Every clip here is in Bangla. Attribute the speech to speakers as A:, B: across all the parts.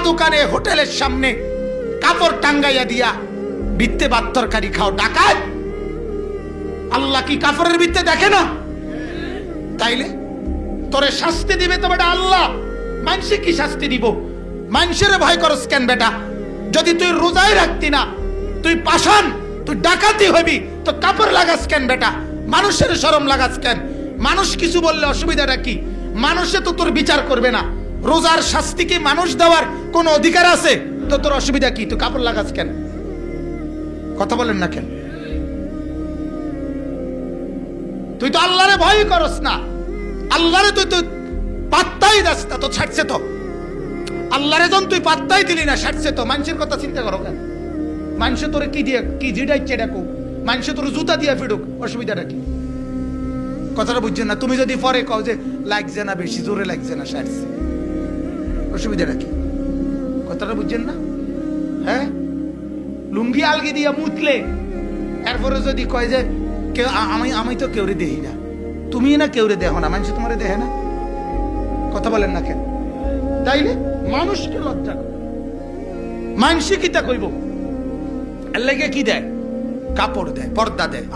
A: দোকানে হোটেলের সামনে কাপড় টাঙ্গাইয়া দিয়া ভিত্তে ভাত তরকারি খাও, ডাকাত। আল্লাহ কি কাপড়ের ভিত্তে দেখে না? তাইলে তোরে শাস্তি দিবে তো বেটা আল্লাহ, মানুষে কি শাস্তি দিব? মানুষের ভয় করস কেন বেটা? যদি তুই রোজাই রাখতি না, তুই পাষাণ, তুই ডাকাতি হবি, তো কাপড় লাগাস কেন বেটা? মানুষের শরম লাগাস কেন? মানুষ কিছু বললে অসুবিধাটা কি? মানুষে তো তোর বিচার করবে না। রোজার শাস্তি কি মানুষ দেওয়ার কোন অধিকার আছে? তো তোর অসুবিধা কি? তুই কাপড় লাগাস কেন? কথা বলেন না কেন? তুই তো আল্লাহরে ভয় করস না, আল্লাহরে তুই তো পাত্তাই দাস না, তো ছাড়ছে তো। আল্লাহরে যখন তুই পাত্তাই দিলি না, ছাড়ছে তো। মানুষের কথা চিন্তা করো কেন? মানুষ তোরে কি দিয়ে কি জিডাইছে ডাকো, মানুষ তোর জুতা দিয়ে ফিডুক, অসুবিধাটা কি? কথাটা বুঝছেন না? তুমি যদি পরে কও যে লাগছে না, বেশি জোরে লাগছে না, ছাড়ছে, অসুবিধাটা কি? কথাটা বুঝছেন না? হ্যাঁ, লুঙ্গি আলগি দিয়া মুতলে এরপরে যদি কয় যে কেউ আমি তো কেউরে দেখি না, তুমি না কেউরে দেখো না, মানুষ তোমারে দেখে না, কথা বলেন না কেন? তাইলে মানুষকে লজ্জা করো, মানুষে কি তা কইব? আল্লাহকে কি দেয়? কাপড় দেয়, পর্দা দেয়।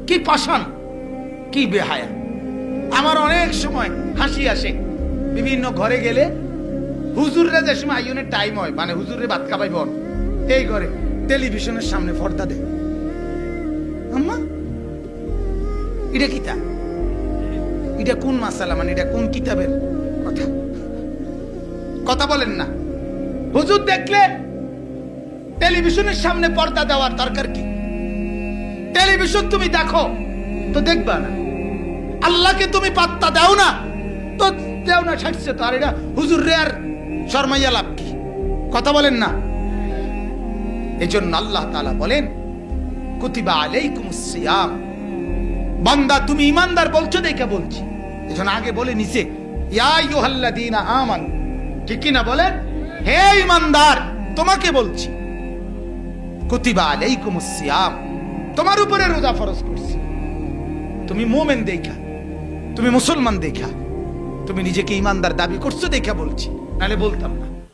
A: কি পাষাণ, কি বেহায়া! আমার অনেক সময় হাসি আসে, বিভিন্ন ঘরে গেলে হুজুররা যে সময় আইনের টাইম হয়, মানে হুজুরে ভাত খাবাইব, এই ঘরে টেলিভিশনের সামনে পর্দা দেয়। আম্মা, এটা কি তা? এটা কোন মাসালা, মানে এটা কোন কিতাবের কথা? কথা বলেন না। হুজুর দেখলে টেলিভিশনের সামনে পর্দা দেওয়ার দরকার কি? টেলিভিশন তুমি দেখো তো দেখবা না, আল্লাহকে তুমি পাত্তা দাও না তো দাও না, ছাড়ছে তো। আর এটা হুজুর রে আর শর্মাইয়া লাভ কি? কথা বলেন না। এজন্য আল্লাহ তাআলা বলেন, কুতিবা আলাইকুমুস সিয়াম। বান্দা তুমি ইমানদার বলছো দেখে বলছি, এজন্য আগে বলে নিছে ইয়া আইয়ুহাল্লাযীনা আমানু, ঠিক কি না বলেন? হে ইমানদার, তোমাকে বলছি কুতিবা আলাইকুমুস সিয়াম, তোমার উপরে রোজা ফরজ করছি। তুমি মুমিন দেখা, তুমি মুসলমান দেখা, তুমি নিজেকে ইমানদার দাবি করছো দেখা বলছি, নাহলে বলতাম না।